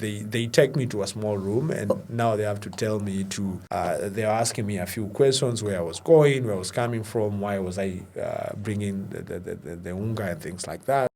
they take me to a small room, and now they have to tell me they're asking me a few questions, where I was going, where I was coming from, why was I bringing the unga and things like that.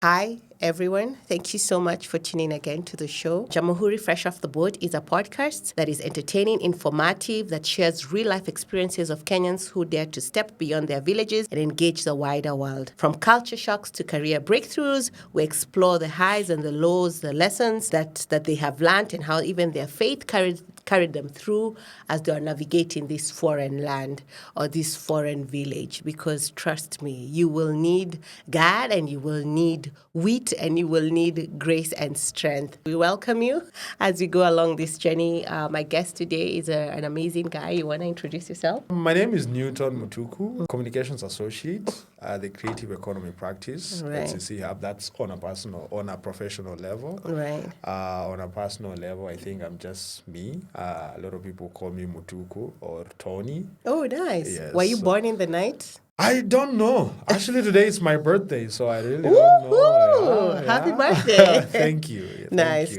Hi, everyone. Thank you so much for tuning again to the show. Jamhuri Fresh Off the Boat is a podcast that is entertaining, informative, that shares real-life experiences of Kenyans who dare to step beyond their villages and engage the wider world. From culture shocks to career breakthroughs, we explore the highs and the lows, the lessons that they have learned, and how even their faith carried them through as they are navigating this foreign land or this foreign village. Because trust me, you will need God, and you will need wit, and you will need grace and strength. We welcome you as we go along this journey. My guest today is an amazing guy. You want to introduce yourself? My name is Mutuku, Communications Associate at the Creative Economy Practice at SSN Hub. That's on a professional level. Right. On a personal level, I think I'm just me. A lot of people call me Mutuku or Tony. Oh, nice. Yes. Were you born in the night? I don't know. Actually, today is my birthday, so I really don't know. Happy birthday. Thank you. Nice.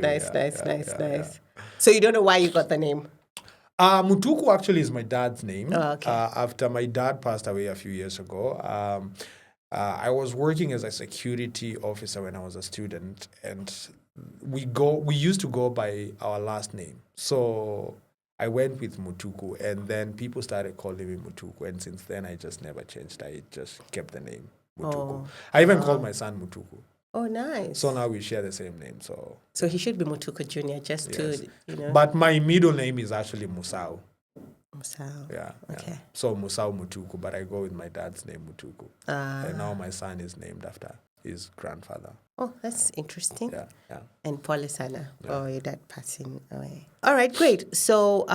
So you don't know why you got the name? Mutuku actually is my dad's name. Oh, okay. After my dad passed away a few years ago, I was working as a security officer when I was a student, and we used to go by our last name. So I went with Mutuku, and then people started calling me Mutuku, and since then I just never changed. I just kept the name Mutuku. I even called my son Mutuku. Oh, nice. So now we share the same name. So he should be Mutuku Jr. just to, But my middle name is actually Musau. Musau. Yeah. Okay. So Musau Mutuku, but I go with my dad's name Mutuku. And now my son is named after his grandfather. Oh, that's interesting. Yeah. And Pole Sana, your dad passing away. All right, great. So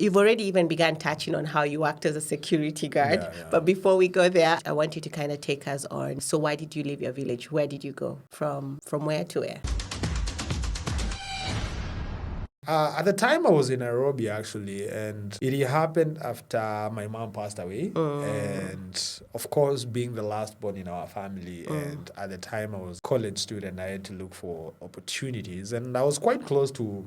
you've already even begun touching on how you worked as a security guard. Yeah. But before we go there, I want you to kind of take us on. So why did you leave your village? Where did you go? From where to where? At the time, I was in Nairobi, actually, and it happened after my mom passed away. And, of course, being the last born in our family, and at the time I was a college student, I had to look for opportunities. And I was quite close to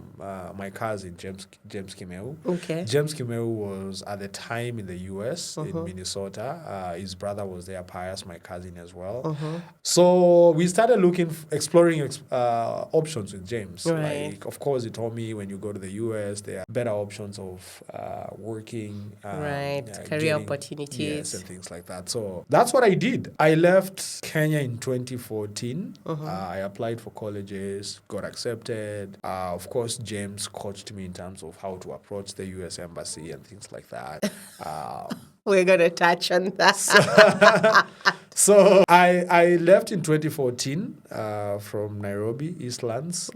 my cousin, James Kimeu. Okay. James Kimeu was, at the time, in the U.S., in Minnesota. His brother was there, Pius, my cousin as well. So we started exploring options with James. Right. Like, of course, he told me when you go to the US, there are better options of working. Career opportunities. Yes, and things like that. So that's what I did. I left Kenya in 2014. I applied for colleges, got accepted. Of course, James coached me in terms of how to approach the US Embassy and things like that. We're going to touch on that. So I left in 2014 from Nairobi, Eastlands.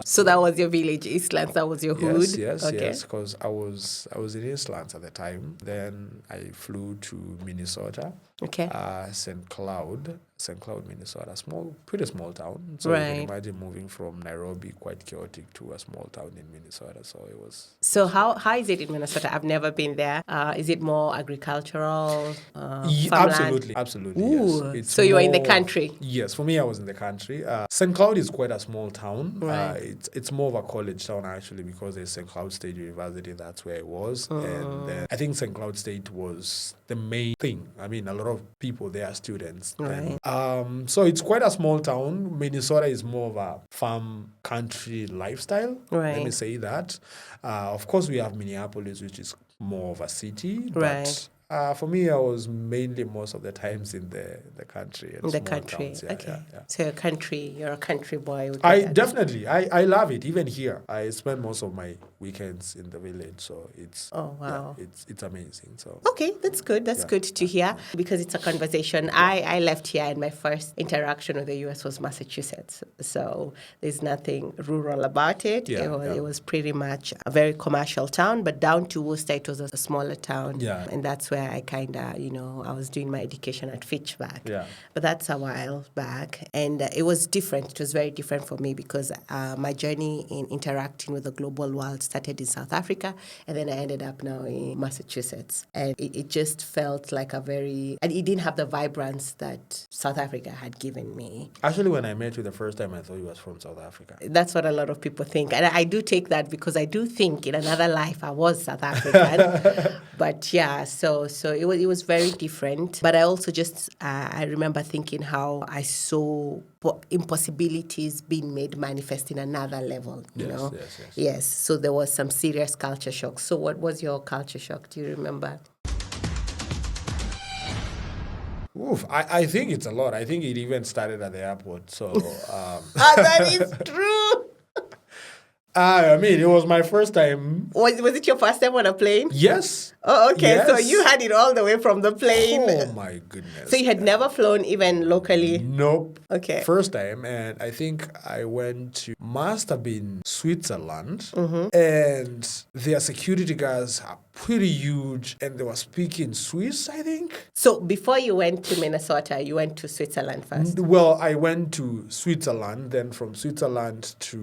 So that was your village, Eastlands. That was your hood. Yes, because I was in Eastlands at the time. Then I flew to Minnesota. Okay. St. Cloud, Minnesota, pretty small town. So you can imagine moving from Nairobi, quite chaotic, to a small town in Minnesota. So it was. So how is it in Minnesota? I've never been there. Is it more agricultural? Absolutely. Ooh, Yes. So you are in the country? Yes, for me, I was in the country. St. Cloud is quite a small town. It's more of a college town, actually, because there's St. Cloud State University. That's where it was. And then I think St. Cloud State was the main thing. I mean, a lot of people there are students. Right. So it's quite a small town. Minnesota is more of a farm country lifestyle. Right. Let me say that. Of course, we have Minneapolis, which is more of a city. Right. But for me, I was mainly most of the times in the country. In the country. Towns. Okay. So you're a country boy. Definitely. I love it. Even here, I spend most of my weekends in the village. So it's it's amazing. So okay, that's good. That's good to hear, because it's a conversation. I left here, and my first interaction with the U.S. was Massachusetts. So there's nothing rural about it. It was pretty much a very commercial town, but down to Worcester, it was a smaller town. Yeah. And that's where where I kind of, I was doing my education at Fitchback. Yeah. But that's a while back. And it was different. It was very different for me because my journey in interacting with the global world started in South Africa, and then I ended up now in Massachusetts. And it just felt like and it didn't have the vibrance that South Africa had given me. Actually, when I met you the first time, I thought you was from South Africa. That's what a lot of people think. And I do take that because I do think in another life I was South African. But yeah, so it was very different. But I also I remember thinking how I saw impossibilities being made manifest in another level, you know? Yes. Yes, so there was some serious culture shock. So what was your culture shock? Do you remember? Oof, I think it's a lot. I think it even started at the airport. So, That is true. I mean, it was my first time. Was it your first time on a plane? Yes. Oh, okay. Yes. So you had it all the way from the plane. Oh my goodness. So you had never flown even locally? Nope. Okay. First time, and I think I went to, must have been Switzerland, Mm-hmm. and their security guards are pretty huge, and they were speaking Swiss, I think. So before you went to Minnesota, you went to Switzerland first? Well, I went to Switzerland, then from Switzerland to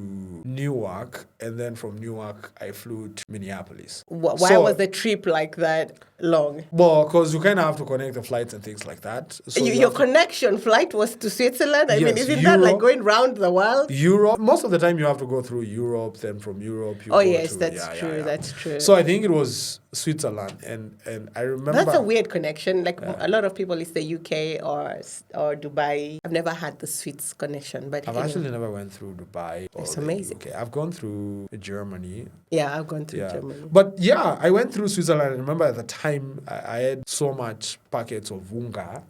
Newark, and then from Newark, I flew to Minneapolis. Why was the trip like that long? Well, because you kind of have to connect the flights and things like that. So you Your have to- connection flight was to Switzerland? I mean, Yes, isn't that like Europe. going round the world? Europe, most of the time you have to go through Europe, then from Europe you Oh, go yes, to, that's true. That's true. So I think it was Switzerland, and I remember That's a weird connection. Like a lot of people, it's the UK or Dubai. I've never had the Swiss connection, but I've anyway. actually never went through Dubai. It's or the amazing. UK. I've gone through Germany. Yeah, I've gone to Yeah. Germany. But yeah, I went through Switzerland. I remember at the time I had so much packets of Wunga.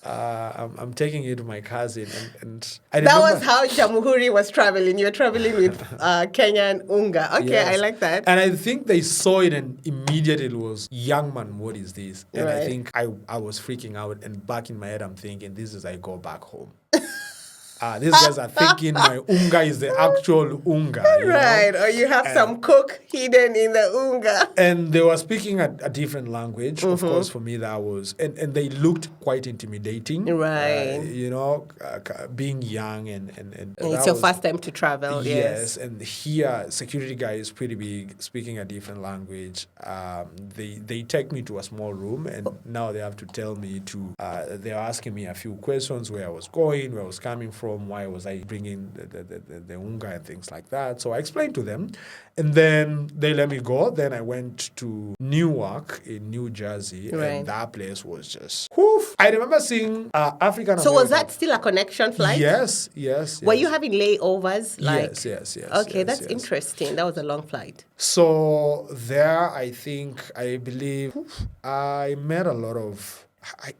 I'm taking it to my cousin, and I That remember, was how Jamhuri was traveling. You're traveling with Kenyan Unga. Okay, Yes. I like that. And I think they saw it, and immediately it was, young man, what is this? And I Right. think I was freaking out, and back in my head I'm thinking, this is I go back home. These guys are thinking my Unga is the actual Unga. You know? Right, or you have some cook hidden in the Unga. And they were speaking a different language. Of course, for me, that was... And they looked quite intimidating. Right. Being young and And that it's your was- first time to travel, yes. and here, security guy is pretty big, speaking a different language. They take me to a small room, and now they have to tell me to... they're asking me a few questions, where I was going, where I was coming from, why was I bringing the Unga and things like that. So I explained to them, and then they let me go. Then I went to Newark in New Jersey, Right. and that place was just... Woof. I remember seeing African So was American- that still a connection flight? Yes. Were you having layovers? Like, Yes. Okay, yes, that's yes. interesting. That was a long flight. So there, I believe, I met a lot of... it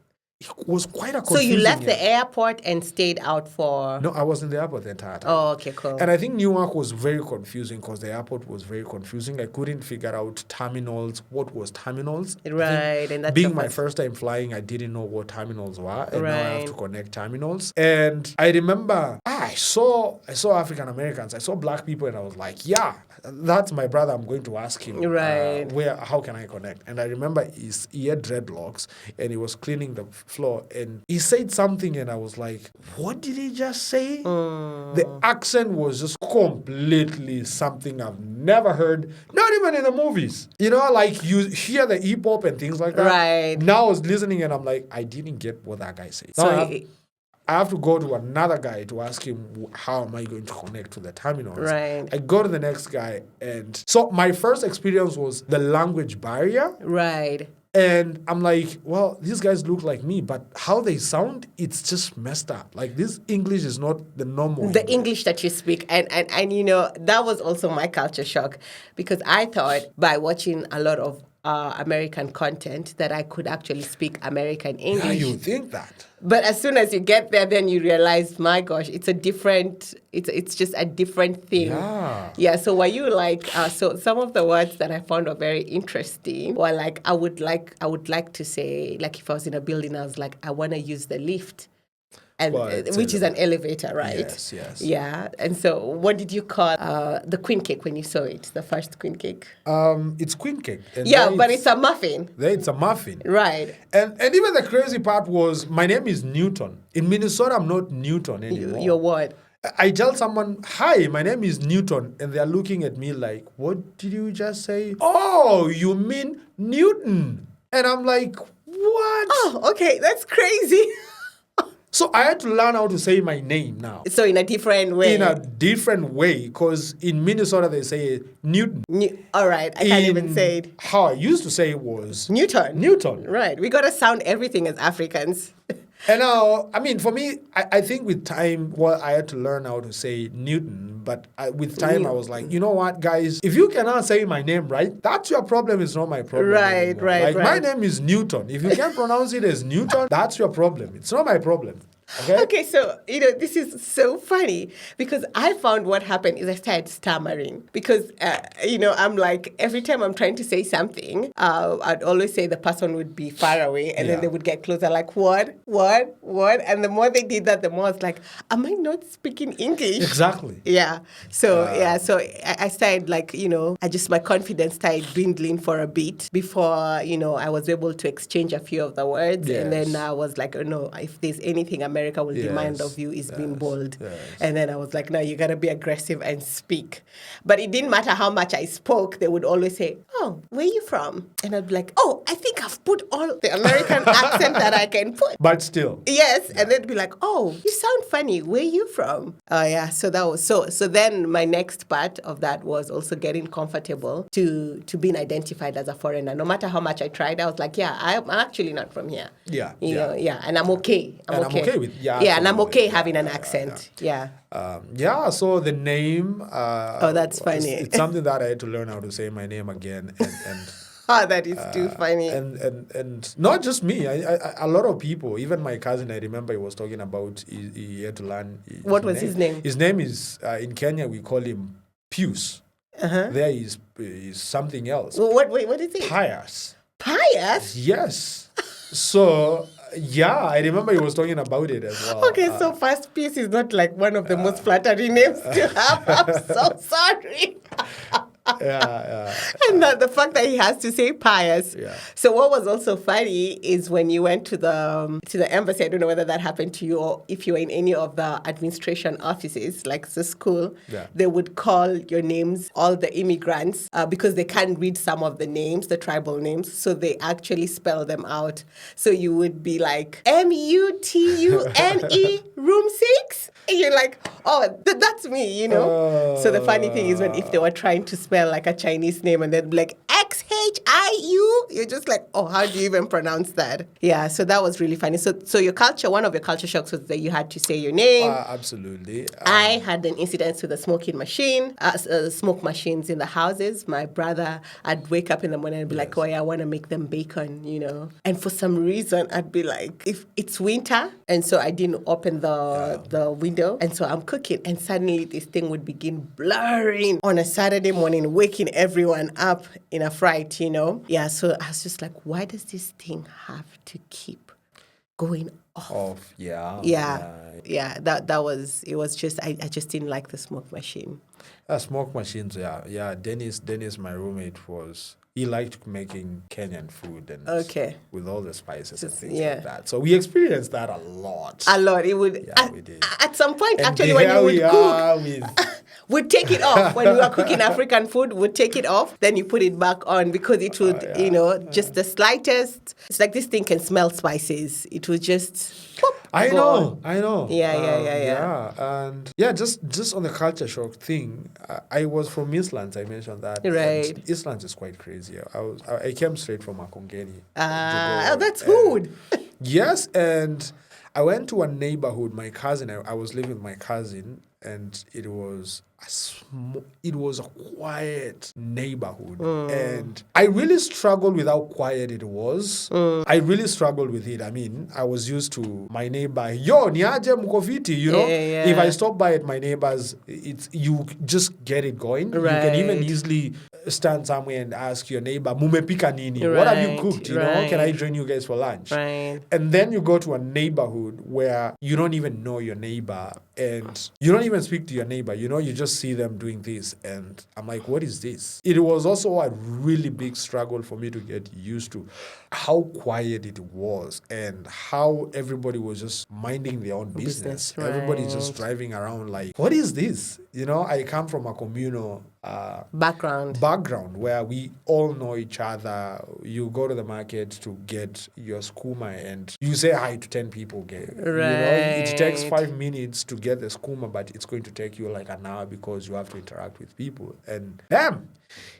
was quite a So confusing... you left the airport and stayed out for... No, I was in the airport the entire time. Oh, okay, cool. And I think Newark was very confusing because the airport was very confusing. I couldn't figure out terminals. What was terminals? I think Right, and that's being your my first- first time flying, I didn't know what terminals were, and now I have Right. to connect terminals. And I remember I saw African Americans, I saw black people, and I was like, yeah, that's my brother. I'm going to ask him Right. how can I connect? And I remember he had dreadlocks, and he was cleaning the floor, and he said something, and I was like, what did he just say? The accent was just completely something I've never heard, not even in the movies. You know, like you hear the hip hop and things like that. Right. Now I was listening, and I'm like, I didn't get what that guy said. So Now he- I have to go to another guy to ask him, how am I going to connect to the terminals? Right. I go to the next guy, and so my first experience was the language barrier. Right. And I'm like, well, these guys look like me, but how they sound, it's just messed up. Like, this English is not the normal The English that you speak. And you know, that was also my culture shock because I thought by watching a lot of American content that I could actually speak American English. Yeah, you think that. But as soon as you get there, then you realize, my gosh, it's just a different thing. Yeah. Yeah. So were you like, so some of the words that I found were very interesting were like, I would like to say, like if I was in a building, I was like, I want to use the lift. And But, which is an elevator, right? Yes. Yeah. And so, what did you call the queen cake when you saw it? The first queen cake. It's queen cake. And Yeah, but it's a muffin. there it's a muffin. Right. And even the crazy part was my name is Newton. In Minnesota, I'm not Newton anymore. Your word. I tell someone, hi, my name is Newton. And they're looking at me like, what did you just say? Oh, you mean Newton. And I'm like, what? Oh, okay. That's crazy. So I had to learn how to say my name now. So in a different way. In a different way, because in Minnesota they say Newton. All right, I can't even say it. How I used to say it was Newton. Newton. Right. We gotta sound everything as Africans. And now, I mean, for me, I think with time, well, I had to learn how to say Newton. But with time, I was like, you know what, guys? If you cannot say my name right, that's your problem. It's not my problem. Right, anymore. right, Like, right. my name is Newton. If you can't pronounce it as Newton, that's your problem. It's not my problem. Okay, so, this is so funny because I found what happened is I started stammering because, I'm like, every time I'm trying to say something, I'd always say the person would be far away and then they would get closer like, what? And the more they did that, the more I was like, am I not speaking English? Exactly. Yeah. So I started my confidence started dwindling for a bit before, I was able to exchange a few of the words. Yes. And then I was like, oh no, if there's anything America will demand of you is being bold. Yes. And then I was like, no, you got to be aggressive and speak. But it didn't matter how much I spoke. They would always say, oh, where are you from? And I'd be like, oh, I think I've put all the American accent that I can put. But still. Yes, and they'd be like, "Oh, you sound funny. Where are you from?" Oh yeah, so that was so. So then my next part of that was also getting comfortable to being identified as a foreigner. No matter how much I tried, I was like, "Yeah, I'm actually not from here." Yeah, and I'm okay. I'm okay with and I'm okay absolutely. having an accent. Yeah. So the name. That's funny. It's something that I had to learn how to say my name again, and Oh, that is too funny. And not just me. A lot of people, even my cousin, I remember he was talking about he had to learn. What was his name? His name is in Kenya we call him Pius. There is something else. What is it? Pius. Pius? Yes. So. Yeah, I remember he was talking about it as well. Okay, so First Piece is not like one of the most flattering names to have. I'm so sorry. Yeah. And the fact that he has to say pious. Yeah. So what was also funny is when you went to the embassy, I don't know whether that happened to you or if you were in any of the administration offices, like the school, they would call your names, all the immigrants, because they can't read some of the names, the tribal names, so they actually spell them out. So you would be like, Mutune, room 6? And you're like, oh, that's me, So the funny thing is if they were trying to spell like a Chinese name and they'd be like, Xiu, you're just like, oh, how do you even pronounce that? Yeah, so that was really funny. So your culture, one of your culture shocks was that you had to say your name. Absolutely. I had an incident with a smoking machine, smoke machines in the houses. My brother, I'd wake up in the morning and be like, oh, yeah, I want to make them bacon, And for some reason, I'd be like, if it's winter, and so I didn't open the window, and so I'm cooking, and suddenly this thing would begin blaring on a Saturday morning, waking everyone up in a fright, Yeah, so I was just like, why does this thing have to keep going off? Yeah. That was, it was just, I just didn't like the smoke machine. Smoke machines, yeah. Dennis, my roommate, he liked making Kenyan food and with all the spices and things like that. So we experienced that a lot. It would, we did. At some point, And actually, when you would cook, we'd take it off. When we were cooking African food, we'd take it off, then you put it back on because it would, just the slightest, it's like this thing can smell spices. It would just... I know. Yeah. And just on the culture shock thing, I was from Islands. I mentioned that. Right. And Islands is quite crazy. I came straight from Makongeni. That's good. Yes, and I went to a neighborhood. My cousin, I was living with my cousin, and it was a quiet neighborhood, and I really struggled with how quiet it was. I really struggled with it. I mean, I was used to my neighbor, yo, niaje mko fiti, you know. Yeah. If I stop by at my neighbor's, it's you just get it going. You can even Right. easily stand somewhere and ask your neighbor, mumepika nini? What have you Right, cooked? You know, can I right. join you guys for lunch? Right. And then you go to a neighborhood where you don't even know your neighbor and you don't even speak to your neighbor. You know, you just see them doing this. And I'm like, what is this? It was also a really big struggle for me to get used to how quiet it was and how everybody was just minding their own business. Everybody just driving around like, what is this? You know, I come from a communal background where we all know each other. You go to the market to get your skooma and you say hi to 10 people. You know, it takes 5 minutes to get the skooma, but it's going to take you like an hour because you have to interact with people. And damn,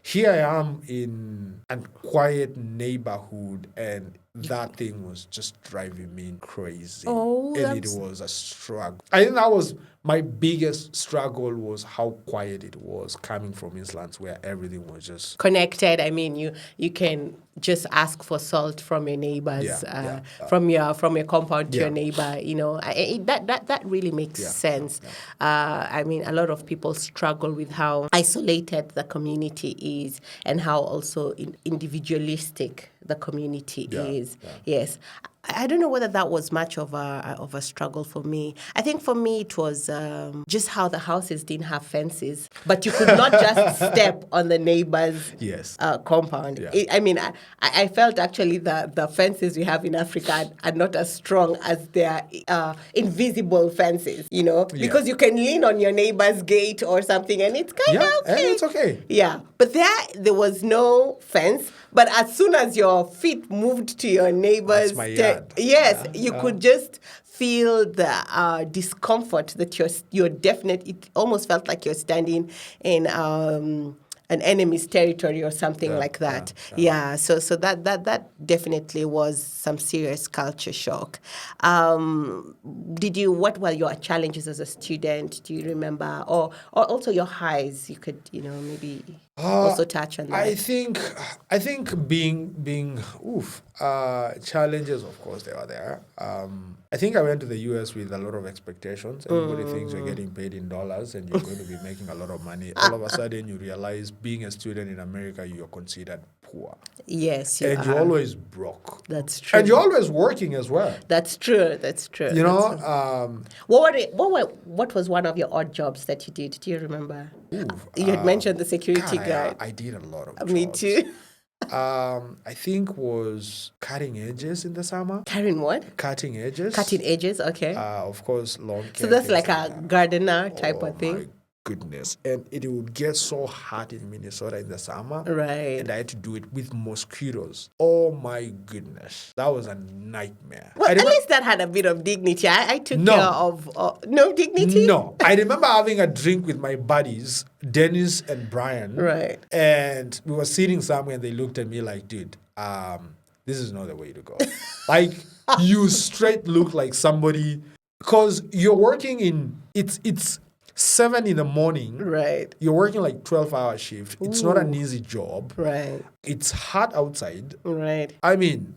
here I am in a quiet neighborhood, and that thing was just driving me crazy. And it was a struggle. I think that was my biggest struggle, was how quiet it was coming from Islands where everything was just connected. I mean, you can just ask for salt from your neighbors, from your compound to your neighbor. You know, that really makes sense. I mean, a lot of people struggle with how isolated the community is and how also individualistic the community is. Yes. I don't know whether that was much of a struggle for me. I think for me it was just how the houses didn't have fences, but you could not just step on the neighbor's compound. I mean, I felt actually the fences we have in Africa are not as strong as their invisible fences, you know, because you can lean on your neighbor's gate or something and it's kind of okay. And it's okay. Yeah, but there was no fence. But as soon as your feet moved to your neighbor's, you could just feel the discomfort that you're definitely. It almost felt like you're standing in an enemy's territory or something like that. So that definitely was some serious culture shock. What were your challenges as a student? Do you remember, or also your highs? You could maybe also touch on that. I think being challenges, of course, they are there. I think I went to the US with a lot of expectations. Everybody thinks you're getting paid in dollars and you're going to be making a lot of money. All of a sudden, you realize being a student in America, you're considered poor. Yes, you and are. you're always broke. That's true. And you're always working as well. That's true. You know, what was one of your odd jobs that you did? Do you remember? You had mentioned the security guard. I did a lot of jobs. Me too. I think was cutting edges in the summer. Carrying what? Cutting edges. Cutting edges, okay. Of course, lawn care. So that's like a gardener type of thing? My goodness. And it would get so hot in Minnesota in the summer. Right. And I had to do it with mosquitoes. Oh my goodness. That was a nightmare. Well, at least that had a bit of dignity. I took care of... no dignity? No. I remember having a drink with my buddies, Dennis and Brian. Right. And we were sitting somewhere and they looked at me like, dude, this is not the way to go. Like, you straight look like somebody... Because you're working in... It's 7 a.m. Right. You're working like 12-hour shift. It's not an easy job. Right. It's hot outside. Right. I mean,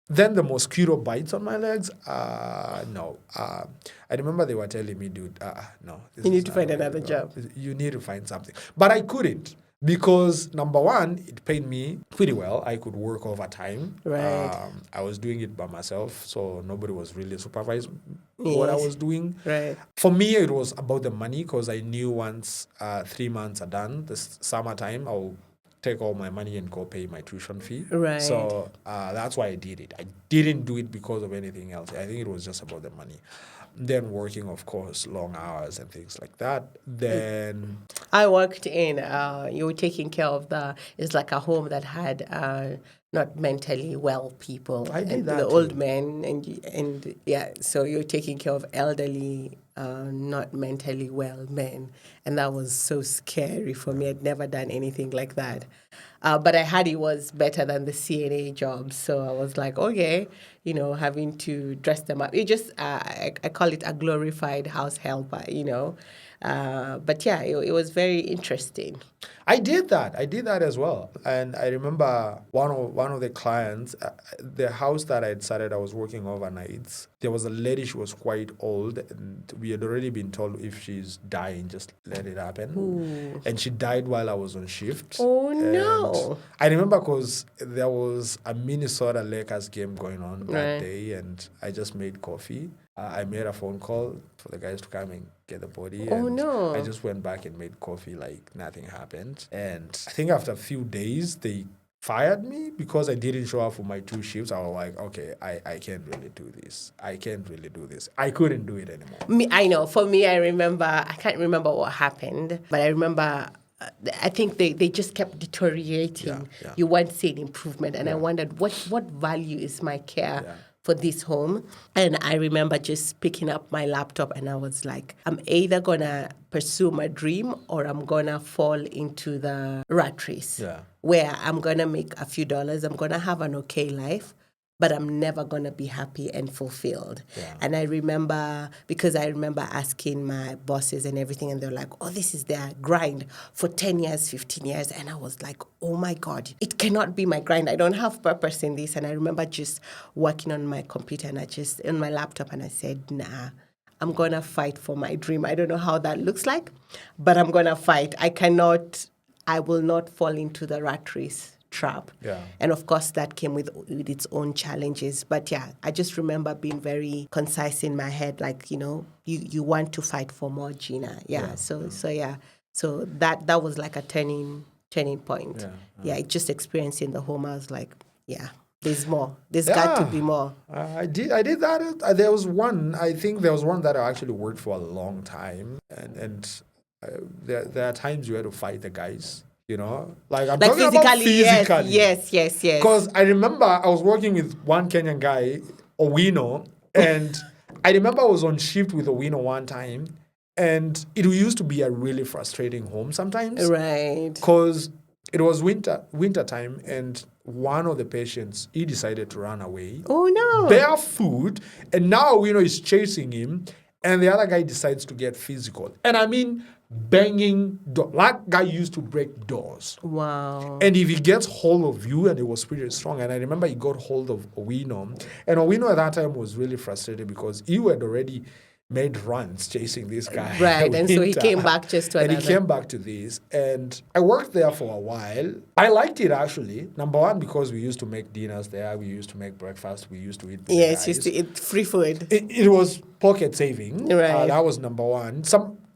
then the mosquito bites on my legs. No. I remember they were telling me, dude, no. You need to find another job. You need to find something. But I couldn't. Because, number one, it paid me pretty well. I could work overtime. Right. I was doing it by myself, so nobody was really supervising what I was doing. Right. For me, it was about the money because I knew once 3 months are done, this summertime, I'll take all my money and go pay my tuition fee. Right. So that's why I did it. I didn't do it because of anything else. I think it was just about the money. Then working, of course, long hours and things like that. Then I worked in, you were taking care of it's like a home that had not mentally well people. I did and that the old too. men and yeah, so you're taking care of elderly, not mentally well men, and that was so scary for me. I'd never done anything like that. But I heard it was better than the CNA job, so I was like, okay, having to dress them up. It just, I call it a glorified house helper, But yeah, it was very interesting. I did that. I did that as well. And I remember one of the clients, the house that I had started, I was working overnights. There was a lady, she was quite old, and we had already been told if she's dying, just let it happen. Ooh. And she died while I was on shift. Oh, And no. I remember because there was a Minnesota Lakers game going on that Right. day, and I just made coffee. I made a phone call for the guys to come and get the body. Oh, and no. I just went back and made coffee like nothing happened. And I think after a few days, they fired me because I didn't show up for my 2 shifts. I was like, okay, I can't really do this. I can't really do this. I couldn't do it anymore. I know. For me, I can't remember what happened, but I remember. I think they just kept deteriorating. Yeah. You weren't seeing improvement, and I wondered what value is my care for this home. And I remember just picking up my laptop, and I was like, I'm either gonna pursue my dream or I'm gonna fall into the rat race, where I'm gonna make a few dollars, I'm gonna have an okay life, but I'm never going to be happy and fulfilled. Yeah. And I remember asking my bosses and everything, and they're like, oh, this is their grind for 10 years, 15 years. And I was like, oh my God, it cannot be my grind. I don't have purpose in this. And I remember just working on my computer and on my laptop, and I said, nah, I'm going to fight for my dream. I don't know how that looks like, but I'm going to fight. I will not fall into the rat race trap. Yeah. And of course that came with its own challenges. But yeah, I just remember being very concise in my head, like, you want to fight for more, Jinna. So that was like a turning point. Just experiencing the home, I was like, there's more. There's got to be more. I did that. There was one that I actually worked for a long time, and there are times you had to fight the guys. Like I'm talking about physically. Yes. Because I remember I was working with one Kenyan guy, Owino, and I remember I was on shift with Owino one time, and it used to be a really frustrating home sometimes. Right. Because it was winter time, and one of the patients, he decided to run away. Oh no! Barefoot, and now Owino is chasing him, and the other guy decides to get physical. And I mean, banging that guy used to break doors. Wow. And if he gets hold of you, and it was pretty strong, and I remember he got hold of Owino, and Owino at that time was really frustrated because he had already made runs chasing this guy. Right, and so he came back just to another. And he came back to this, and I worked there for a while. I liked it actually. Number one, because we used to make dinners there, we used to make breakfast, we used to eat. Yes, used to eat free food. It was pocket saving. Right. That was number one.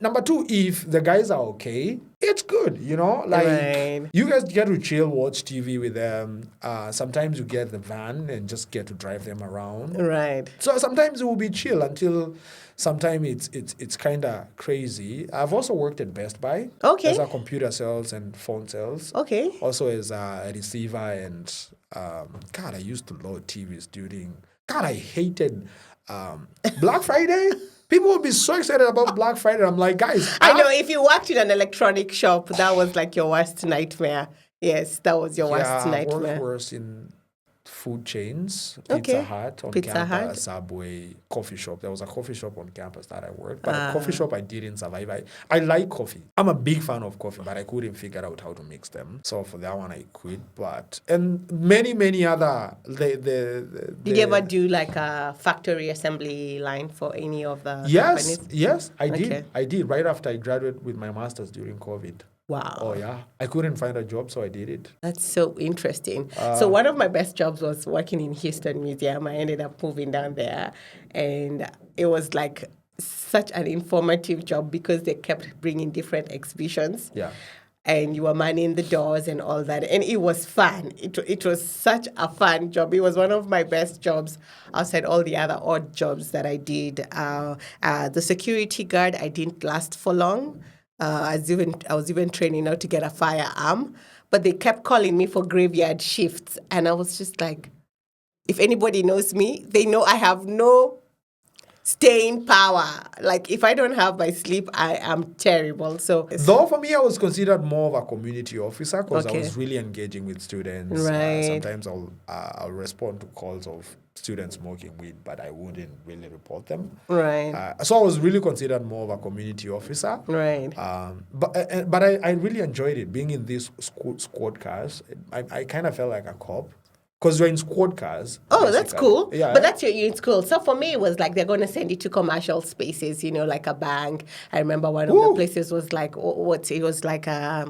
Number two, if the guys are okay, it's good, Like, you guys get to chill, watch TV with them. Sometimes you get the van and just get to drive them around. Right. So sometimes it will be chill until sometimes it's kind of crazy. I've also worked at Best Buy. Okay. As a computer sales and phone sales. Okay. Also as a receiver and, God, I used to load TVs I hated Black Friday. People would be so excited about Black Friday. I'm like, guys. I know, if you worked in an electronic shop, that was like your worst nightmare. Yes, that was your worst nightmare. I worked worse in food chains, Okay. Pizza Hut on Pizza campus, Hut. Subway, coffee shop. There was a coffee shop on campus that I worked, but a coffee shop I didn't survive. I like coffee. I'm a big fan of coffee, but I couldn't figure out how to mix them. So for that one, I quit. And many other. Did you ever do like a factory assembly line for any of the companies? Yes, I did. Okay. I did right after I graduated with my master's during COVID. Wow. Oh, yeah. I couldn't find a job, so I did it. That's so interesting. So one of my best jobs was working in Houston Museum. I ended up moving down there, and it was like such an informative job because they kept bringing different exhibitions. Yeah. And you were manning the doors and all that. And it was fun. It was such a fun job. It was one of my best jobs outside all the other odd jobs that I did. The security guard, I didn't last for long. I was even training now to get a firearm, but they kept calling me for graveyard shifts, and I was just like, if anybody knows me, they know I have no staying power. Like if I don't have my sleep, I am terrible. So Though for me, I was considered more of a community officer because I Okay. was really engaging with students. Right. Sometimes I'll respond to calls of students smoking weed, but I wouldn't really report them. Right. So I was really considered more of a community officer. Right. But I really enjoyed it being in these squad cars. I kind of felt like a cop. Because you're in squad cars. Oh, that's basically. cool. Yeah. But that's your unit school. So for me, it was like they're going to send you to commercial spaces, like a bank. I remember one of the places was like, it was like, I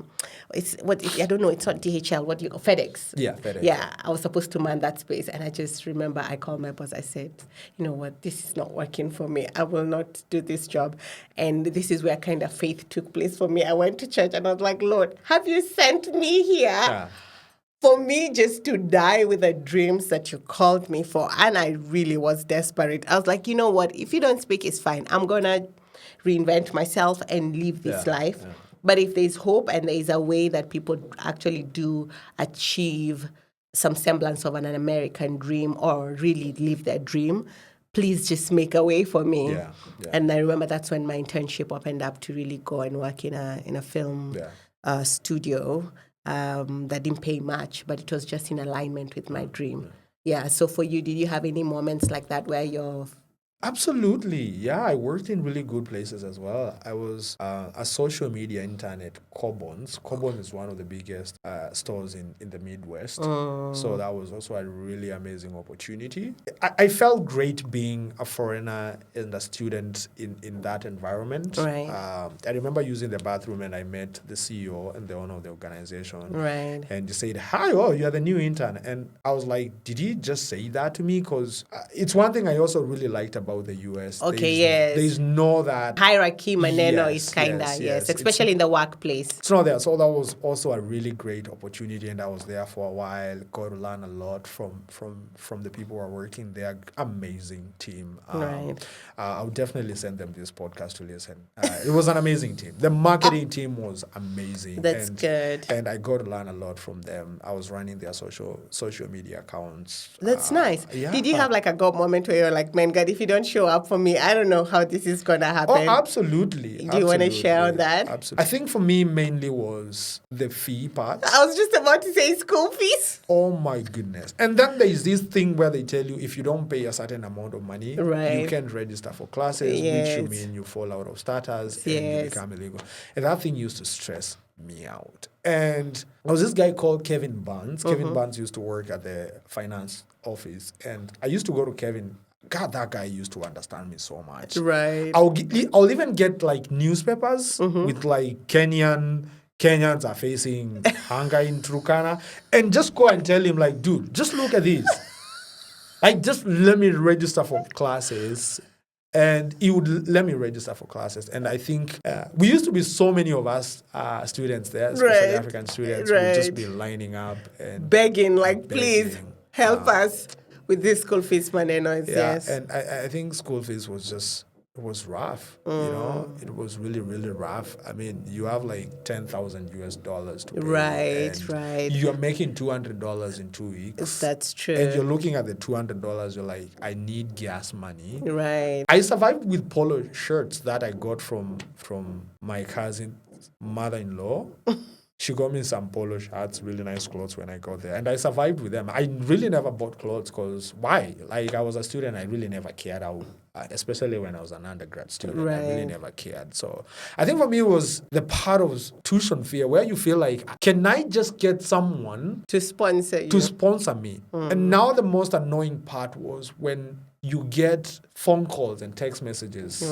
don't know, it's not DHL, FedEx. Yeah, FedEx. Yeah, I was supposed to man that space. And I just remember I called my boss. I said, you know what, this is not working for me. I will not do this job. And this is where kind of faith took place for me. I went to church and I was like, Lord, have you sent me here? Yeah. For me, just to die with the dreams that you called me for. And I really was desperate. I was like, you know what? If you don't speak, it's fine. I'm going to reinvent myself and live this life. Yeah. But if there's hope and there's a way that people actually do achieve some semblance of an American dream or really live their dream, please just make a way for me. Yeah. And I remember that's when my internship opened up to really go and work in a film studio. That didn't pay much, but it was just in alignment with my dream. Yeah. So for you, did you have any moments like that where you're... Absolutely. Yeah, I worked in really good places as well. I was a social media intern at Cobons. Cobons is one of the biggest stores in the Midwest. So that was also a really amazing opportunity. I felt great being a foreigner and a student in that environment. Right. I remember using the bathroom and I met the CEO and the owner of the organization. Right. And he said, hi, you're the new intern. And I was like, did he just say that to me? Because it's one thing I also really liked about the US. Okay, There's no that hierarchy maneno is kind of, especially in the workplace. It's not there. So that was also a really great opportunity, and I was there for a while. Got to learn a lot from the people who are working there. Amazing team. Right. I would definitely send them this podcast to listen. It was an amazing team. The marketing team was amazing. That's good. And I got to learn a lot from them. I was running their social media accounts. That's nice. Yeah. Did you have like a God moment where you're like, man, God, if you don't show up for me, I don't know how this is going to happen? Oh, absolutely. Do you want to share on that? Absolutely. I think for me, mainly was the fee part. I was just about to say school fees. Oh, my goodness. And then there's this thing where they tell you if you don't pay a certain amount of money, right, you can't register for classes, which you mean you fall out of status and you become illegal. And that thing used to stress me out. And there was this guy called Kevin Barnes. Kevin Barnes used to work at the finance office. And I used to go to Kevin. God, that guy used to understand me so much. Right. I'll even get like newspapers with like Kenyans are facing hunger in Turkana, and just go and tell him like, dude, just look at this. Like, just let me register for classes. And he would let me register for classes. And I think we used to be so many of us students there, especially African students, who would just be lining up and begging, like, please help us with this school fees money. Yes. And I think school fees was rough. It was really, really rough. I mean, you have like $10,000 to pay. Right. You're making $200 in 2 weeks. That's true. And you're looking at the $200, you're like, I need gas money. Right. I survived with polo shirts that I got from my cousin's mother-in-law. She got me some polo shirts, really nice clothes when I got there. And I survived with them. I really never bought clothes because why? Like, I was a student, I really never cared how, especially when I was an undergrad student. Right. I really never cared. So I think for me it was the part of tuition fee where you feel like, can I just get someone to sponsor you? To sponsor me. And now the most annoying part was when you get phone calls and text messages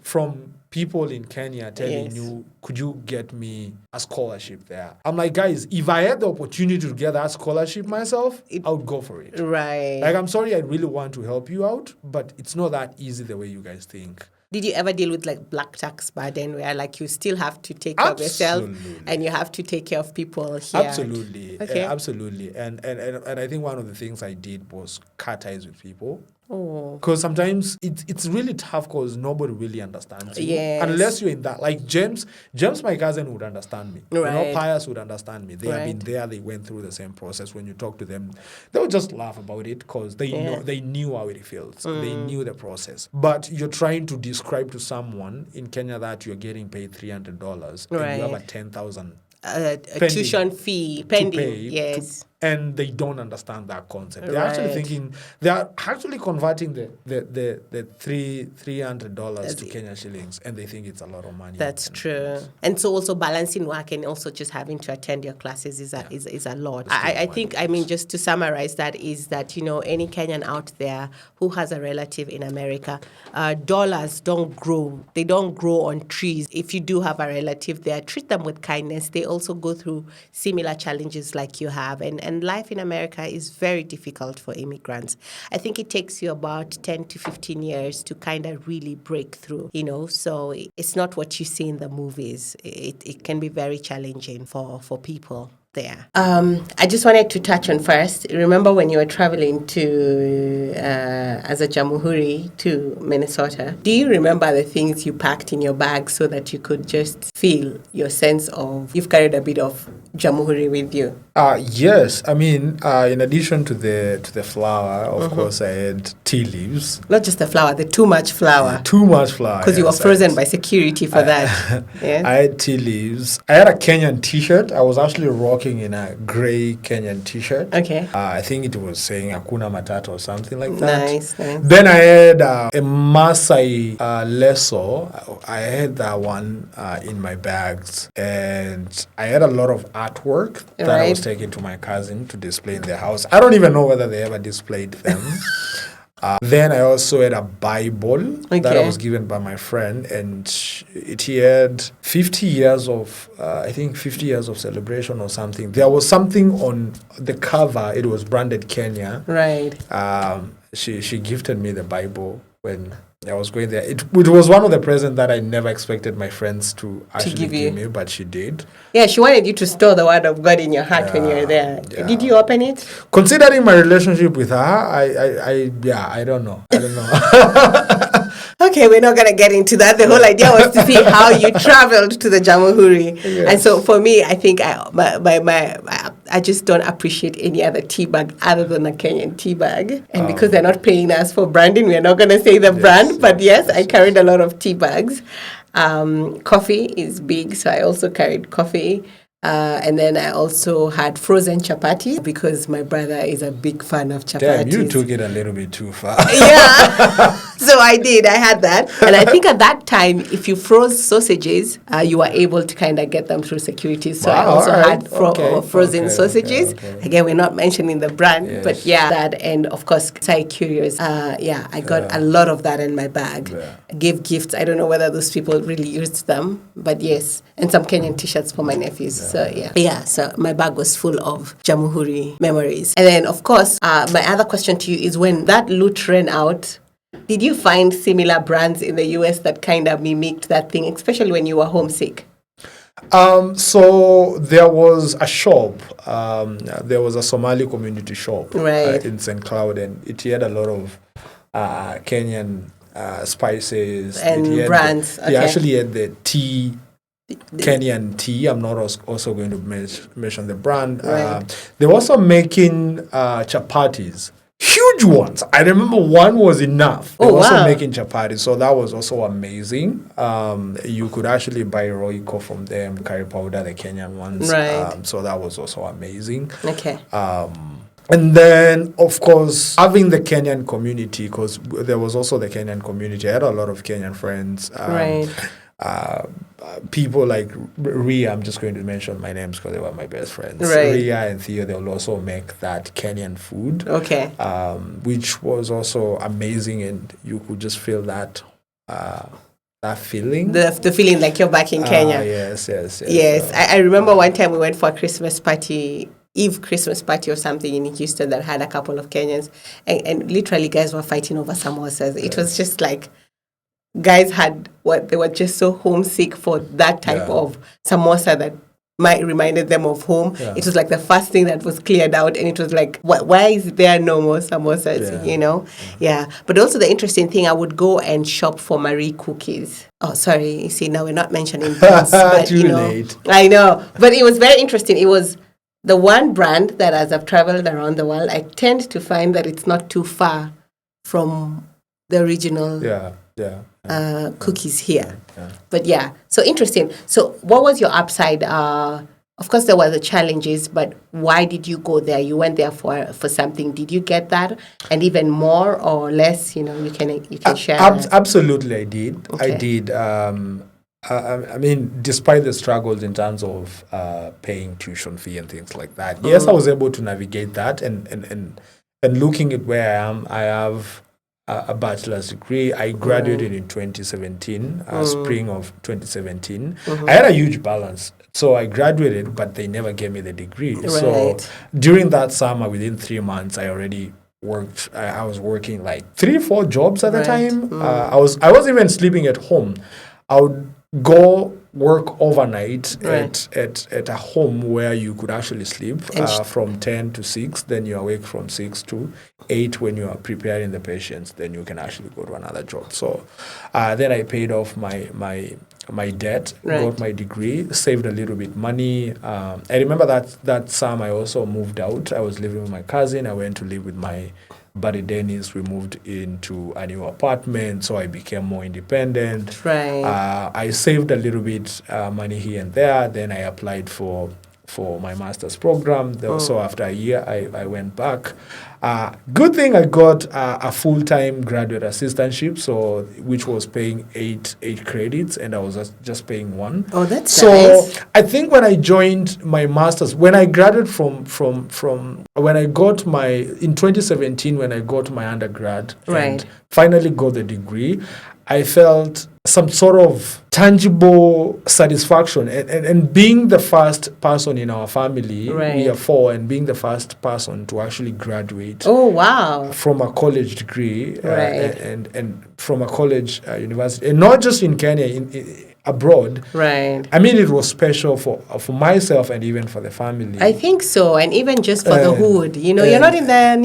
from people in Kenya telling you, could you get me a scholarship there? I'm like, guys, if I had the opportunity to get that scholarship myself, I would go for it. Right. Like, I'm sorry, I really want to help you out, but it's not that easy the way you guys think. Did you ever deal with like black tax burden where like you still have to take care of yourself and you have to take care of people here? Absolutely. Okay. Absolutely. And I think one of the things I did was cut ties with people. Oh. Because sometimes it's really tough because nobody really understands you. Yes. Unless you're in that. Like James, my cousin, would understand me. Right. Pius would understand me. They have been there. They went through the same process. When you talk to them, they would just laugh about it because they knew how it feels. They knew the process. But you're trying to describe to someone in Kenya that you're getting paid $300 and you have a 10,000 a tuition fee pending. Yes. And they don't understand that concept. They're actually thinking, they are actually converting the $300 to Kenya shillings, and they think it's a lot of money. That's true. And so also balancing work and also just having to attend your classes is a lot. I think, just to summarize that is that, any Kenyan out there who has a relative in America, dollars don't grow. They don't grow on trees. If you do have a relative there, treat them with kindness. They also go through similar challenges like you have. And life in America is very difficult for immigrants. I think it takes you about 10 to 15 years to kind of really break through, so it's not what you see in the movies. It can be very challenging for people there. I just wanted to touch on first. Remember when you were traveling to as a Jamhuri to Minnesota? Do you remember the things you packed in your bag so that you could just feel your sense of you've carried a bit of Jamhuri with you? Yes. In addition to the flour, of course, I had tea leaves. Not just the flour, the too much flour. Too much flour. Because you were frozen by security for that. Yeah? I had tea leaves. I had a Kenyan T-shirt. I was actually rocking in a gray Kenyan T-shirt. Okay. I think it was saying Hakuna Matata or something like that. Nice. Then I had a Masai leso. I had that one in my bags. And I had a lot of artwork that I was taking to my cousin to display in their house. I don't even know whether they ever displayed them. Then I also had a Bible that I was given by my friend, and it had 50 years of, 50 years of celebration or something. There was something on the cover. It was branded Kenya. Right. She gifted me the Bible when I was going there. It was one of the presents that I never expected my friends to actually give me, but she did. Yeah, she wanted you to store the word of God in your heart when you were there. Yeah. Did you open it? Considering my relationship with her, I don't know. Okay, we're not going to get into that. The whole idea was to see how you traveled to the Jamhuri. Yes. And so for me, I think I just don't appreciate any other tea bag other than a Kenyan tea bag. And because they're not paying us for branding, we're not going to say the brand. But yes, I carried a lot of tea bags. Coffee is big, so I also carried coffee. And then I also had frozen chapati because my brother is a big fan of chapatis. Damn, you took it a little bit too far. Yeah, so I did. I had that. And I think at that time, if you froze sausages, you were able to kind of get them through security. So I also had frozen sausages. Again, we're not mentioning the brand, but that. And of course, Sai Curious. I got a lot of that in my bag. Yeah. I gave gifts. I don't know whether those people really used them, but yes. And some Kenyan t-shirts for my nephews. So my bag was full of Jamhuri memories. And then, of course, my other question to you is when that loot ran out, did you find similar brands in the U.S. that kind of mimicked that thing, especially when you were homesick? So there was a shop, there was a Somali community shop in St. Cloud, and it had a lot of Kenyan spices. And brands. They actually had the tea. Kenyan tea. I'm not also going to mention the brand. They were also making chapatis, huge ones. I remember one was enough. They were also making chapatis, so that was also amazing. You could actually buy Royco from them, curry powder, the Kenyan ones. So that was also amazing. Okay. And then, of course, having the Kenyan community, because there was also the Kenyan community. I had a lot of Kenyan friends. People like Ria, I'm just going to mention my names because they were my best friends. Ria and Theo, they will also make that Kenyan food, which was also amazing, and you could just feel that feeling. The feeling like you're back in Kenya. Yes. I remember one time we went for a Christmas party, Christmas party or something in Houston that had a couple of Kenyans, and literally guys were fighting over samosas. It was just like guys they were just so homesick for that type of samosa that reminded them of home. Yeah. It was like the first thing that was cleared out, and it was like, why is there no more samosas? Yeah. But also the interesting thing, I would go and shop for Marie cookies. Oh, sorry. You see, now we're not mentioning brands, but Too late. I know, but it was very interesting. It was the one brand that, as I've traveled around the world, I tend to find that it's not too far from the original cookies here. Yeah. But yeah, so interesting. So what was your upside? Of course, there were the challenges, but why did you go there? You went there for something. Did you get that, and even more or less? You can share. Absolutely, I did. Okay. I did. I mean, despite the struggles in terms of paying tuition fee and things like that, yes, I was able to navigate that. And looking at where I am, I have a bachelor's degree. I graduated in 2017, spring of 2017. I had a huge balance. So I graduated, but they never gave me the degree. Right. So during that summer, within 3 months, I already worked. I was working like 3-4 jobs at the time. I was even sleeping at home. I would go work overnight at a home where you could actually sleep from 10 to 6. Then you're awake from 6 to 8 when you are preparing the patients. Then you can actually go to another job. So then I paid off my debt, got my degree, saved a little bit money. I remember that summer I also moved out. I was living with my cousin. I went to live with my buddy Dennis. We moved into a new apartment, so I became more independent. Right. I saved a little bit money here and there. Then I applied for my master's program. So after a year, I went back. Good thing I got a full-time graduate assistantship, so which was paying eight credits, and I was just paying 1. Oh, that's so nice. I think when I joined my master's, when I graduated from when I got in 2017, when I got my undergrad and finally got the degree, I felt some sort of tangible satisfaction, and being the first person in our family, we are 4, and being the first person to actually graduate. Oh, wow. From a college degree, and from a college university, and not just in Kenya, abroad. Right. I mean, it was special for myself and even for the family. I think so, and even just for the hood. You're not in the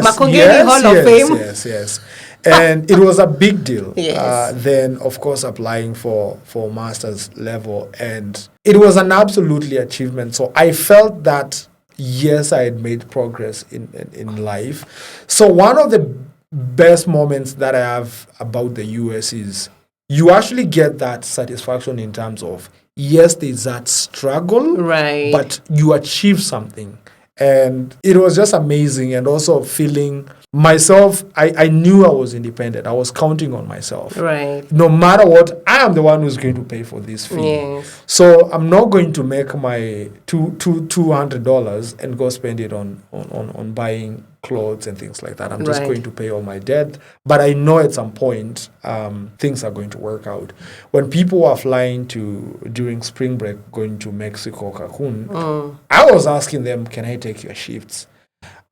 Makongeni Hall of Fame. Yes. And it was a big deal. Yes. Then, of course, applying for master's level, and it was an absolutely achievement. So I felt that, yes, I had made progress in life. So one of the best moments that I have about the US is you actually get that satisfaction in terms of, yes, there's that struggle, but you achieve something. And it was just amazing. And also feeling myself, I knew I was independent. I was counting on myself. Right. No matter what, I am the one who's going to pay for this fee. Yes. So I'm not going to make my $200 and go spend it on buying clothes and things like that. I'm just going to pay all my debt. But I know at some point things are going to work out. When people were flying during spring break, going to Mexico, Cancun, I was asking them, can I take your shifts?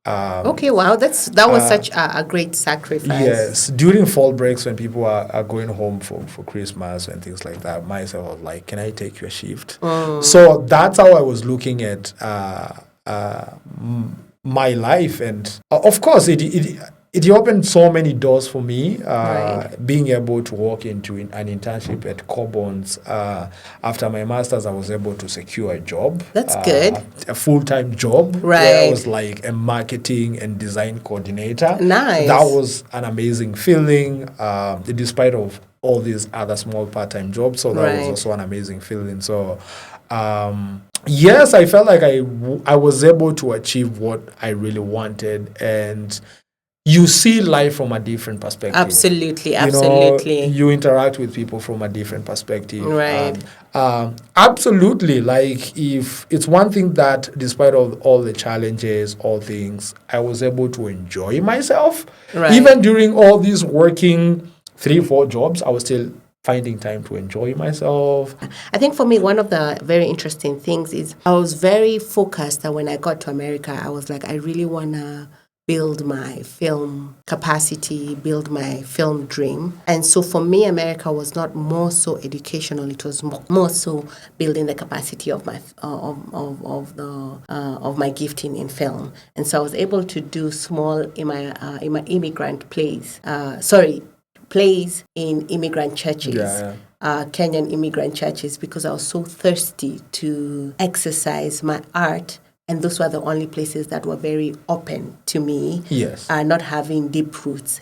Okay, wow, that was such a great sacrifice. Yes, during fall breaks when people are going home for Christmas and things like that, myself was like, can I take your shift? So that's how I was looking at my life, and of course it opened so many doors for me, being able to walk into an internship at Cobons. After my master's, I was able to secure a job. That's good. A full-time job. Where I was like a marketing and design coordinator. Nice. That was an amazing feeling, despite of all these other small part-time jobs. So that was also an amazing feeling. So yes, I felt like I was able to achieve what I really wanted, and you see life from a different perspective. Absolutely. You interact with people from a different perspective. Right. Absolutely. Like, if it's one thing that, despite all the challenges, all things, I was able to enjoy myself. Right. Even during all these working 3-4 jobs, I was still finding time to enjoy myself. I think for me, one of the very interesting things is I was very focused that when I got to America, I was like, I really want to build my film capacity, build my film dream. And so for me, America was not more so educational; it was more so building the capacity of my of my gifting in film. And so I was able to do small in my immigrant plays. Plays in immigrant churches. Kenyan immigrant churches, because I was so thirsty to exercise my art. And those were the only places that were very open to me. Yes. Not having deep roots,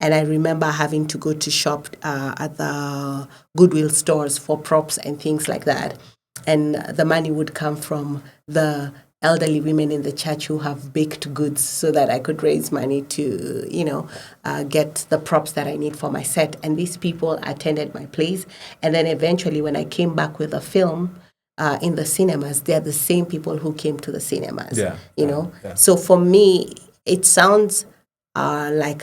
And I remember having to go to shop at the Goodwill stores for props and things like that. And the money would come from the elderly women in the church who have baked goods so that I could raise money to, get the props that I need for my set. And these people attended my plays. And then eventually when I came back with a film, in the cinemas, they're the same people who came to the cinemas. Yeah. So for me, it sounds it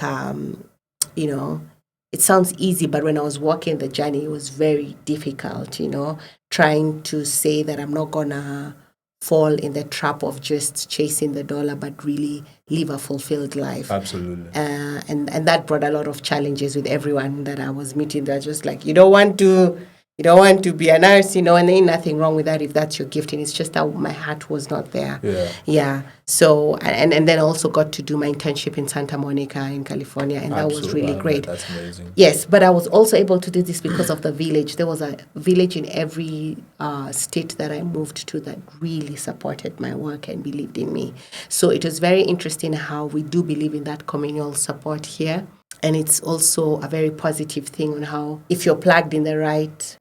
sounds easy, but when I was walking the journey, it was very difficult, trying to say that I'm not gonna fall in the trap of just chasing the dollar, but really live a fulfilled life. Absolutely. And that brought a lot of challenges with everyone that I was meeting. They're just like, you don't want to be a nurse, and there ain't nothing wrong with that if that's your gifting. It's just that my heart was not there. Yeah. So, and then also got to do my internship in Santa Monica in California, and that was really great. That's amazing. Yes, but I was also able to do this because of the village. There was a village in every state that I moved to that really supported my work and believed in me. So it was very interesting how we do believe in that communal support here. And it's also a very positive thing on how, if you're plugged in the right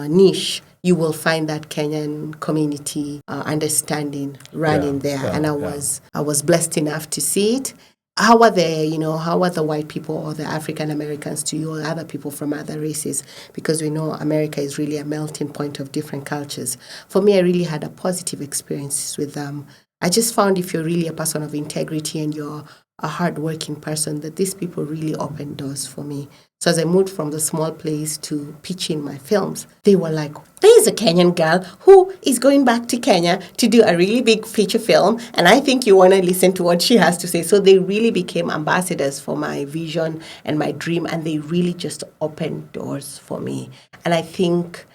niche, you will find that Kenyan community understanding running there. And I was blessed enough to see it. How are the white people or the African Americans to you, or other people from other races? Because we know America is really a melting point of different cultures. For me, I really had a positive experience with them. I just found if you're really a person of integrity and you're a hardworking person, that these people really opened doors for me. So as I moved from the small place to pitching my films, they were like, there's a Kenyan girl who is going back to Kenya to do a really big feature film, and I think you want to listen to what she has to say. So they really became ambassadors for my vision and my dream, and they really just opened doors for me. And I think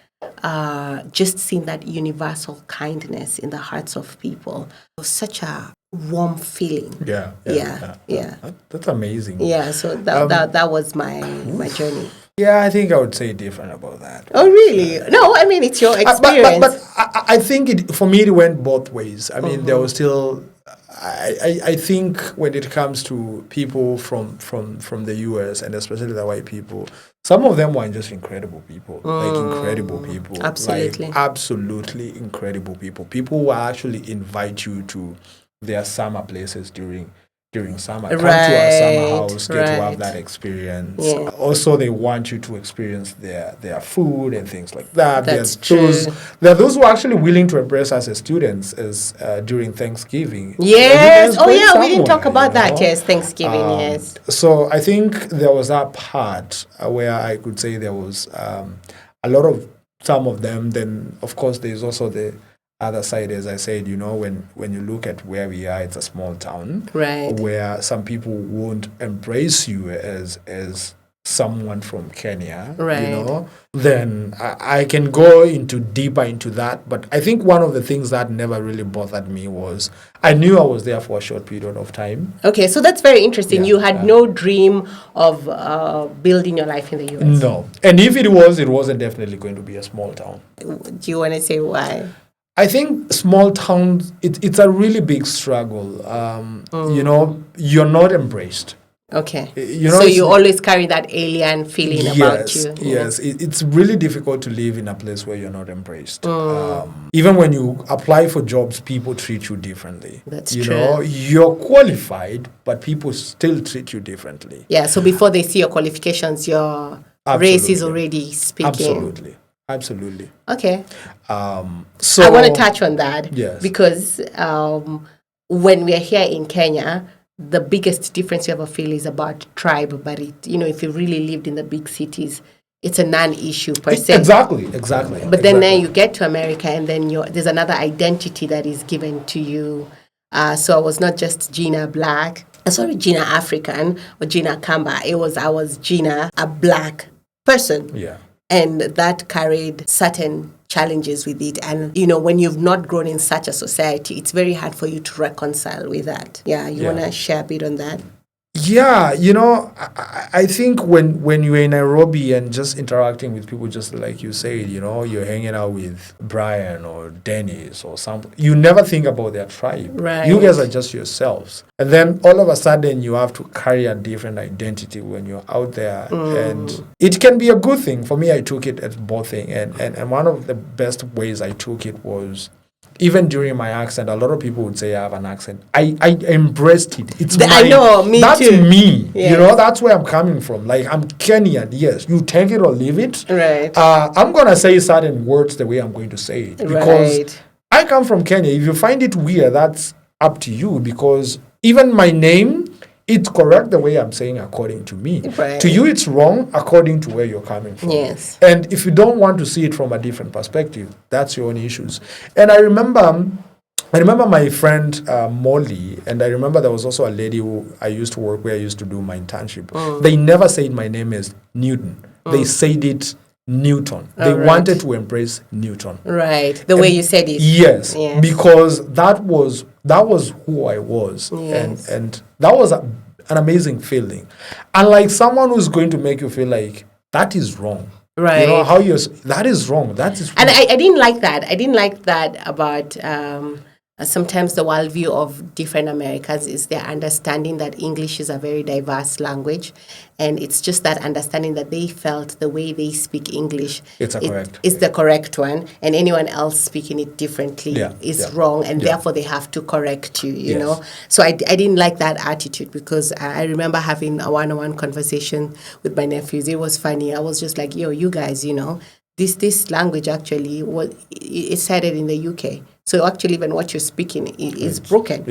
just seeing that universal kindness in the hearts of people was such a warm feeling. Yeah. That's amazing. Yeah, so that was my journey. Yeah, I think I would say different about that. Oh, really? No, I mean, it's your experience. But I think for me, it went both ways. I mean, there was still... I think when it comes to people from the US, and especially the white people, some of them were just incredible people. Like incredible people. Absolutely. Like absolutely incredible people. People who actually invite you to their summer places during summer. Come to our summer house, get to have that experience. Yeah. Also, they want you to experience their food and things like that. That's true. There are those who are actually willing to embrace us as students during Thanksgiving. Yes. Oh, yeah, we didn't talk about that. Yes, Thanksgiving, yes. So I think there was that part where I could say there was a lot of some of them. Then, of course, there's also the other side, as I said, when you look at where we are, it's a small town, right, where some people won't embrace you as someone from Kenya, right. Then I can go deeper into that. But I think one of the things that never really bothered me was I knew I was there for a short period of time. Okay, so that's very interesting. You had no dream of building your life in the US. No. And if it wasn't definitely going to be a small town. Do you want to say why? I think small towns, it's a really big struggle. You're not embraced. Okay. So you always carry that alien feeling about you. Yes. It's really difficult to live in a place where you're not embraced. Even when you apply for jobs, people treat you differently. That's true. You're qualified, but people still treat you differently. Yeah, so before they see your qualifications, your race is already speaking. Absolutely. Okay. So I want to touch on that. Yes. Because when we are here in Kenya, the biggest difference you ever feel is about tribe. But if you really lived in the big cities, it's a non-issue per se. Exactly. But then you get to America, and then there's another identity that is given to you So I was not just Jinna Black, Jinna African or Jinna Kamba. I was Jinna, a Black person. Yeah. And that carried certain challenges with it. And, when you've not grown in such a society, it's very hard for you to reconcile with that. Yeah, you want to share a bit on that? Yeah, I think when you're in Nairobi and just interacting with people, just like you said, you're hanging out with Brian or Dennis or something, you never think about their tribe. Right. You guys are just yourselves. And then all of a sudden you have to carry a different identity when you're out there. And it can be a good thing. For me, I took it as both thing. And one of the best ways I took it was, even during my accent, a lot of people would say I have an accent. I embraced it. It's I know, me that's too. me. Yes. That's where I'm coming from. Like, I'm Kenyan, yes. You take it or leave it. Right. I'm going to say certain words the way I'm going to say it. Because I come from Kenya. If you find it weird, that's up to you. Because even my name, it's correct the way I'm saying according to me. Right. To you, it's wrong according to where you're coming from. Yes. And if you don't want to see it from a different perspective, that's your own issues. And I remember my friend Molly, and I remember there was also a lady who I used to work where I used to do my internship. They never said my name is Newton. They said it Newton. They wanted to embrace Newton. Right. The way you said it. Yes. Because that was who I was. Yes. And that was an amazing feeling. And like someone who's going to make you feel like that is wrong. Right. That is wrong. That is wrong. And I didn't like that. I didn't like that about sometimes the worldview of different Americans is their understanding that English is a very diverse language. And it's just that understanding that they felt the way they speak English is the correct one. And anyone else speaking it differently is wrong. And therefore they have to correct you, you know. So I didn't like that attitude because I remember having a one-on-one conversation with my nephews. It was funny. I was just like, yo, you guys, this language actually it started in the UK. So actually, even what you're speaking is broken.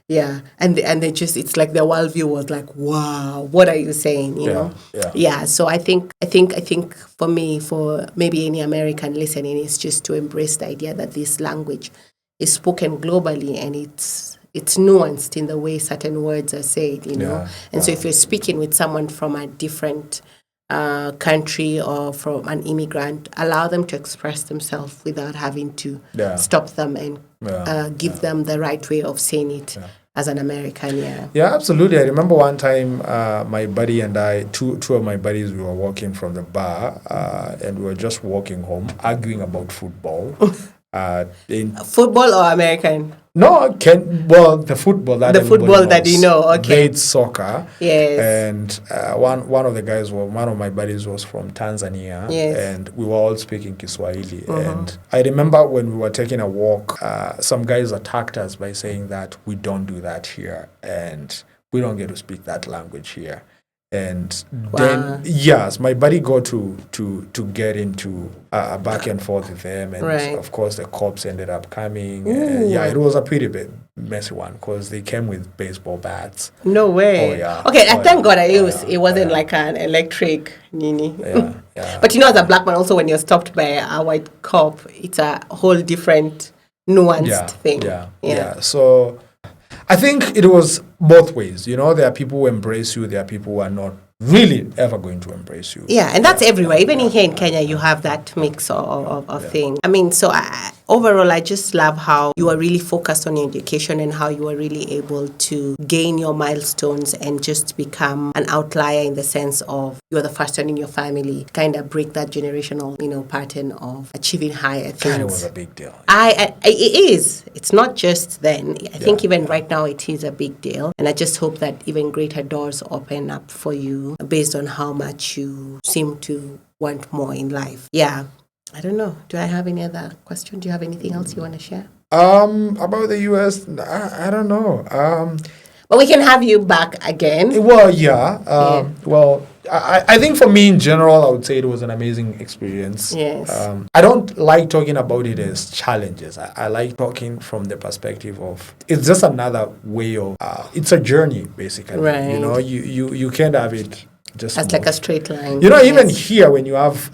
Yeah. And they just, it's like their worldview was like, wow, what are you saying? You know? Yeah. So I think for me, for maybe any American listening, is just to embrace the idea that this language is spoken globally and it's nuanced in the way certain words are said. So if you're speaking with someone from a different country or from an immigrant, allow them to express themselves without having to stop them and give them the right way of saying it as an American. Yeah, absolutely. I remember one time my buddy and I, two of my buddies, we were walking from the bar and we were just walking home arguing about football. Football or American? No, the football that okay. It's soccer. Yes. And one of the guys, one of my buddies was from Tanzania. Yes. And we were all speaking Kiswahili. And I remember when we were taking a walk, some guys attacked us by saying that we don't do that here and we don't get to speak that language here. And then, yes, my buddy got to get into a back and forth with them. And of course, the cops ended up coming. It was a pretty bit messy one because they came with baseball bats. No way. Oh, yeah. Okay, thank God it wasn't like an electric nini. But as a black man, also when you're stopped by a white cop, it's a whole different nuanced thing. Yeah. So I think it was both ways. There are people who embrace you. There are people who are not really ever going to embrace you. Yeah, and that's everywhere. Even here in Kenya, you have that mix of things. I mean, so overall, I just love how you are really focused on your education and how you are really able to gain your milestones and just become an outlier in the sense of you're the first one in your family, kind of break that generational, pattern of achieving higher things. It was a big deal. It is. It's not just then. I think even right now it is a big deal. And I just hope that even greater doors open up for you based on how much you seem to want more in life. Yeah. I don't know. Do I have any other question? Do you have anything else you want to share? About the U.S., I don't know. But we can have you back again. Well, yeah. Well, I think for me in general, I would say it was an amazing experience. Yes. I don't like talking about it as challenges. I like talking from the perspective of it's just another way of it's a journey basically. Right. You can't have it just That's like a straight line. You know, even here when you have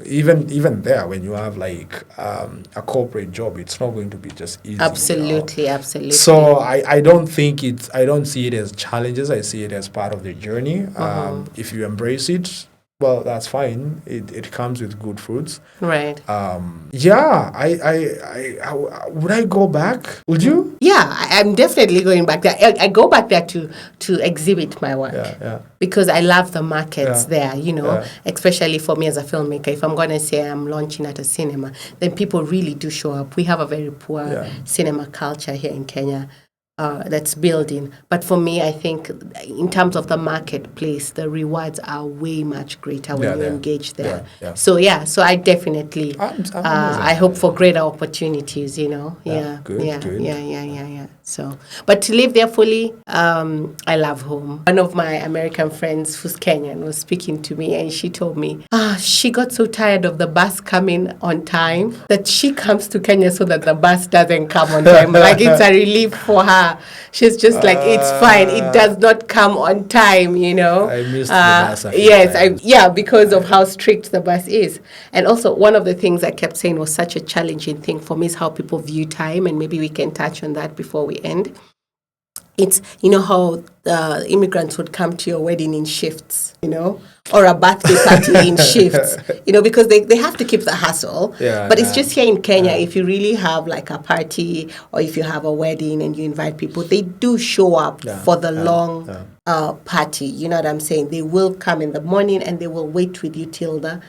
even there when you have like a corporate job, it's not going to be just easy. Absolutely, you know? absolutely. So I don't think I don't see it as challenges. I see it as part of the journey. If you embrace it, well, that's fine. It comes with good fruits. Right. Yeah, I would I go back? Would you? Yeah, I'm definitely going back there. I go back there to exhibit my work. Yeah. Because I love the markets Yeah. there, you know, especially for me as a filmmaker. If I'm going to say I'm launching at a cinema, then people really do show up. We have a very poor cinema culture here in Kenya. That's building. But for me, I think in terms of the marketplace, the rewards are way much greater when you engage there. Yeah. So I definitely, I hope for greater opportunities, you know. Good. Yeah. So, but to live there fully, I love home. One of my American friends who's Kenyan was speaking to me and she told me, she got so tired of the bus coming on time that she comes to Kenya so that the bus doesn't come on time. Like it's a relief for her. She's just like, it's fine. It does not come on time, you know. I missed the bus a few yes, times. because of how strict the bus is. And also, one of the things I kept saying was such a challenging thing for me is how people view time, and maybe we can touch on that before we end. It's, you know, how immigrants would come to your wedding in shifts, you know, or a birthday party in shifts, you know, because they have to keep the hustle. But it's just here in Kenya, if you really have like a party or if you have a wedding and you invite people, they do show up for the long party. You know what I'm saying? They will come in the morning and they will wait with you till the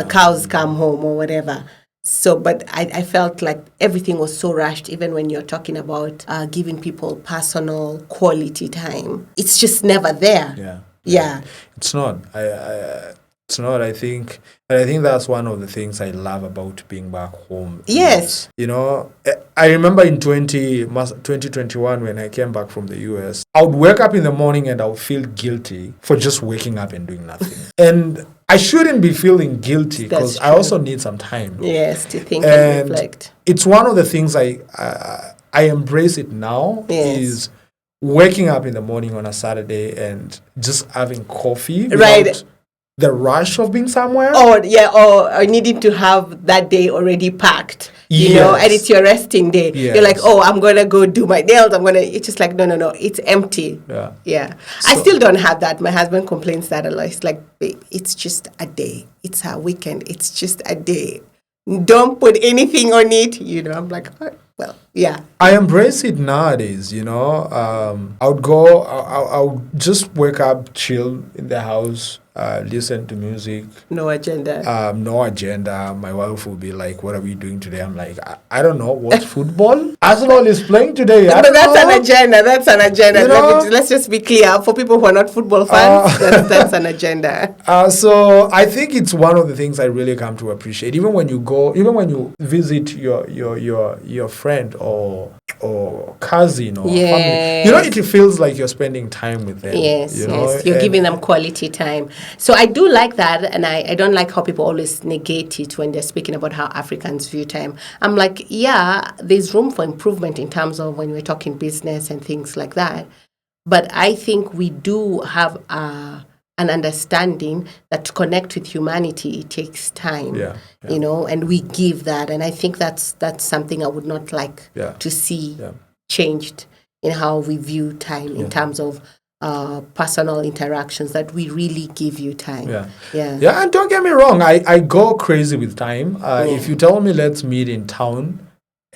cows come home or whatever. So, but I felt like everything was so rushed, even when you're talking about giving people personal quality time. It's just never there. Yeah. It's not. It's not. I think that's one of the things I love about being back home. Yes. You know, I remember in 2021 when I came back from the US, I would wake up in the morning and I would feel guilty for just waking up and doing nothing. And I shouldn't be feeling guilty because I also need some time. Yes, to think and reflect. It's one of the things I embrace it now is waking up in the morning on a Saturday and just having coffee without the rush of being somewhere. Or needing to have that day already packed. You know, and it's your resting day. You're like, I'm going to go do my nails. It's just like, no, it's empty. Yeah. So, I still don't have that. My husband complains that a lot. It's like, babe, it's just a day. It's a weekend. It's just a day. Don't put anything on it. You know, I'm like, well, yeah. I embrace it nowadays, you know. I would just wake up, chill in the house, listen to music. No agenda. No agenda. My wife will be like, what are we doing today? I'm like, I don't know. Watch football? Arsenal is playing today. But that's an agenda. That's an agenda. You know? Let's just be clear. For people who are not football fans, that's an agenda. So I think it's one of the things I really come to appreciate. Even when you visit your friend or cousin or family, you know, it feels like you're spending time with them. Yes, you're giving them quality time. So I do like that, and I don't like how people always negate it when they're speaking about how Africans view time. I'm like, there's room for improvement in terms of when we're talking business and things like that. But I think we do have an understanding that to connect with humanity, it takes time, you know, and we give that. And I think that's something I would not like to see changed in how we view time in terms of personal interactions, that we really give you time. And don't get me wrong, I go crazy with time. If you tell me let's meet in town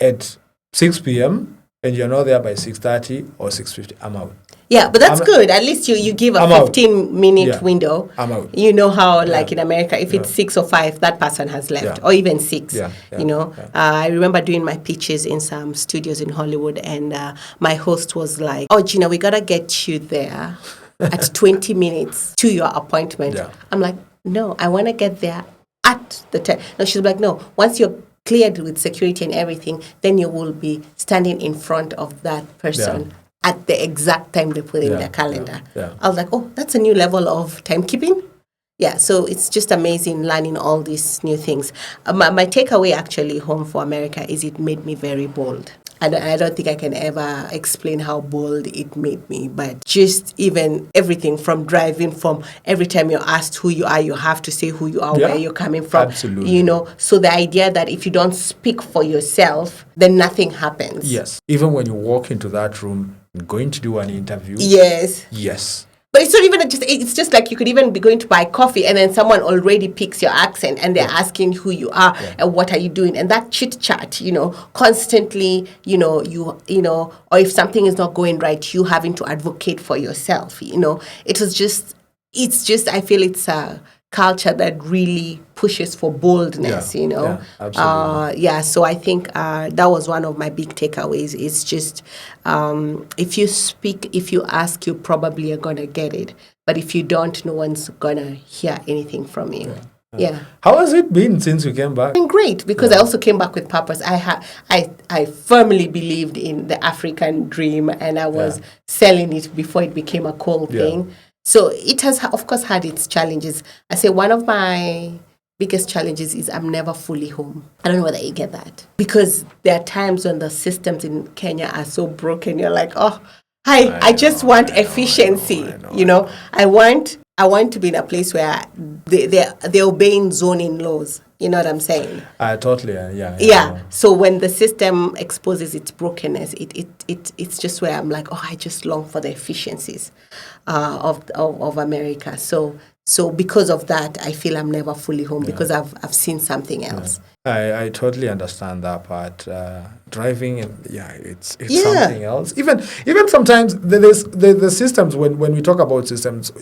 at 6 p.m. and you're not there by 6:30 or 6:50, I'm out. Yeah, but that's good. At least you give a 15-minute window. I'm out. You know how, like in America, if it's 6 or 5, that person has left, or even 6. You know, I remember doing my pitches in some studios in Hollywood, and my host was like, "Oh, Jinna, we gotta get you there at 20 minutes to your appointment." I'm like, "No, I want to get there at the time." No, she's like, "No, once you're cleared with security and everything, then you will be standing in front of that person." At the exact time they put in their calendar. I was like, oh, that's a new level of timekeeping. So it's just amazing learning all these new things. My takeaway actually home for America is it made me very bold. I don't think I can ever explain how bold it made me. But just even everything from driving, from every time you're asked who you are, you have to say who you are, where you're coming from. Absolutely. You know, so the idea that if you don't speak for yourself, then nothing happens. Yes. Even when you walk into that room, going to do an interview. Yes. Yes. But it's not even it's just like you could even be going to buy coffee and then someone already picks your accent and they're asking who you are and what are you doing, and that chit chat, you know, constantly, you know, or if something is not going right, you having to advocate for yourself, you know. It's just I feel it's a culture that really pushes for boldness, you know. Yeah, absolutely. So I think that was one of my big takeaways. It's just if you speak, if you ask, you probably are gonna get it. But if you don't, no one's gonna hear anything from you. Yeah. How has it been since you came back? Been great, because I also came back with purpose. I firmly believed in the African dream, and I was selling it before it became a cool thing. So it has, of course, had its challenges. I say one of my biggest challenges is I'm never fully home. I don't know whether you get that. Because there are times when the systems in Kenya are so broken, you're like, oh, I just want efficiency. I want to be in a place where they're obeying zoning laws. You know what I'm saying? Totally, yeah. So when the system exposes its brokenness, it's just where I'm like, oh, I just long for the efficiencies of America. So because of that, I feel I'm never fully home because I've seen something else. I totally understand that part. Driving, it's something else. Even sometimes the systems, when we talk about systems,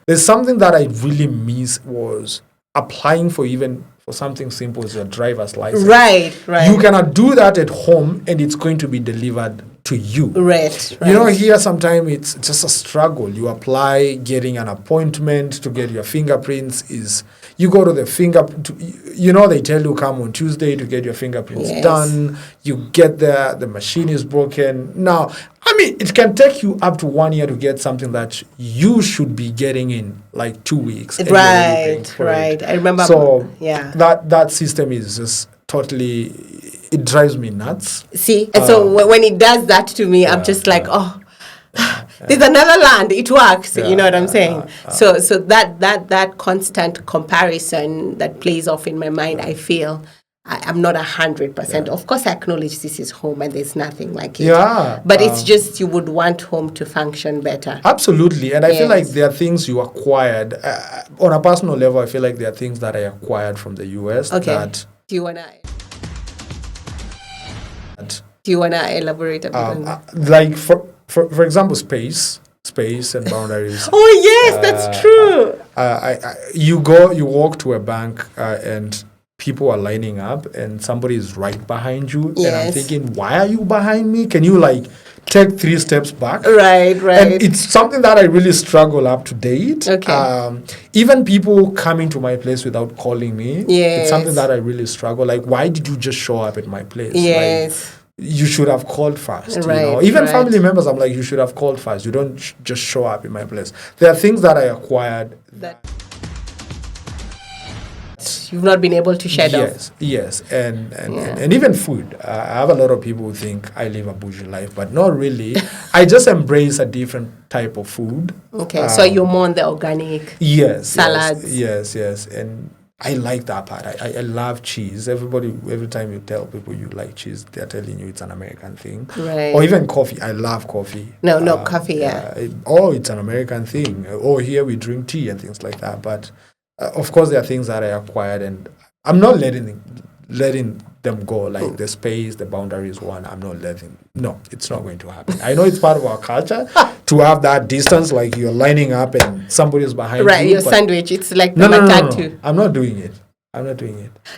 there's something that I really miss was applying for something simple as your driver's license. Right. You cannot do that at home, and it's going to be delivered to you. Right. You know, here sometimes it's just a struggle. You apply, getting an appointment to get your fingerprints you go to the they tell you come on Tuesday to get your fingerprints done. You get there, the machine is broken. Now, I mean, it can take you up to 1 year to get something that you should be getting in like 2 weeks. Right. I remember. So that system is just totally, it drives me nuts. See, and so when it does that to me, I'm just like, there's another land. It works. You know what I'm saying? So that constant comparison that plays off in my mind, I feel I'm not 100%. Of course, I acknowledge this is home and there's nothing like it. But it's just you would want home to function better. Absolutely. And I feel like there are things you acquired. On a personal level, I feel like there are things that I acquired from the US that... Do you want to elaborate a bit on that? Like, for example, space and boundaries. Oh, yes, that's true. You walk to a bank and people are lining up and somebody is right behind you. Yes. And I'm thinking, why are you behind me? Can you take 3 steps back? Right. And it's something that I really struggle up to date. Okay. Even people coming to my place without calling me. Yes. It's something that I really struggle. Like, why did you just show up at my place? Yes. You should have called first. Right, Even family members, I'm like, you should have called first. You don't just show up in my place. There are things that I acquired that you've not been able to shed off. Yes. And even food. I have a lot of people who think I live a bougie life, but not really. I just embrace a different type of food. Okay, so you're more on the organic salads. Yes. And I like that part. I love cheese. Every time you tell people you like cheese, they're telling you it's an American thing. Right. Or even coffee. I love coffee. No, coffee, it's an American thing. Here we drink tea and things like that. But of course, there are things that I acquired, and I'm not letting them go. Like the space, the boundaries one, I'm not letting. No, it's not going to happen. I know it's part of our culture to have that distance, like you're lining up and somebody is behind you. Right, your sandwich. It's like no. I'm not doing it.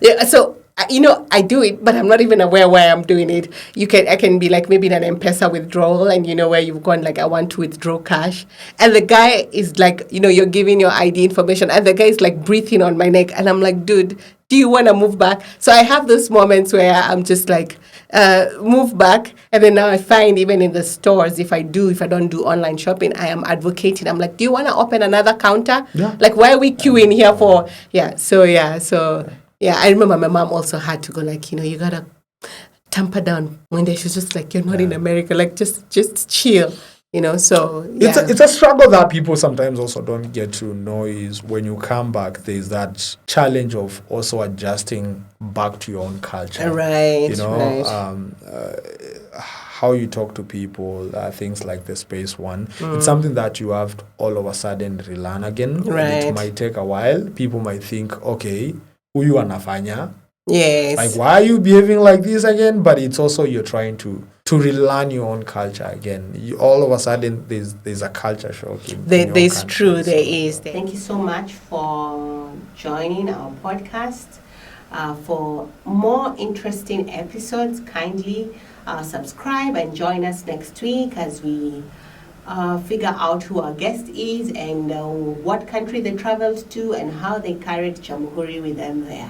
Yeah, so I do it, but I'm not even aware why I'm doing it. I can be like maybe in an M-Pesa withdrawal, and where you've gone like I want to withdraw cash, and the guy is like, you're giving your ID information, and the guy is like breathing on my neck, and I'm like, dude, do you want to move back? So I have those moments where I'm just like, move back, and then now I find even in the stores, if I don't do online shopping, I am advocating. I'm like, do you want to open another counter? Yeah. Like, why are we queuing here for? Yeah. So. Yeah, I remember my mom also had to go like, you got to tamper down when they should just like, you're not in America, like just chill, so It's a struggle that people sometimes also don't get to know is when you come back, there's that challenge of also adjusting back to your own culture. Right, How you talk to people, things like the space one. It's something that you have to all of a sudden relearn again. Right. And it might take a while. People might think, okay, huyu anafanya. Yes. Like, why are you behaving like this again? But it's also you're trying to relearn your own culture again. All of a sudden, there's a culture shock. There's true, there is. Thank you so much for joining our podcast. For more interesting episodes, kindly subscribe and join us next week as we figure out who our guest is and what country they traveled to and how they carried Jamhuri with them there.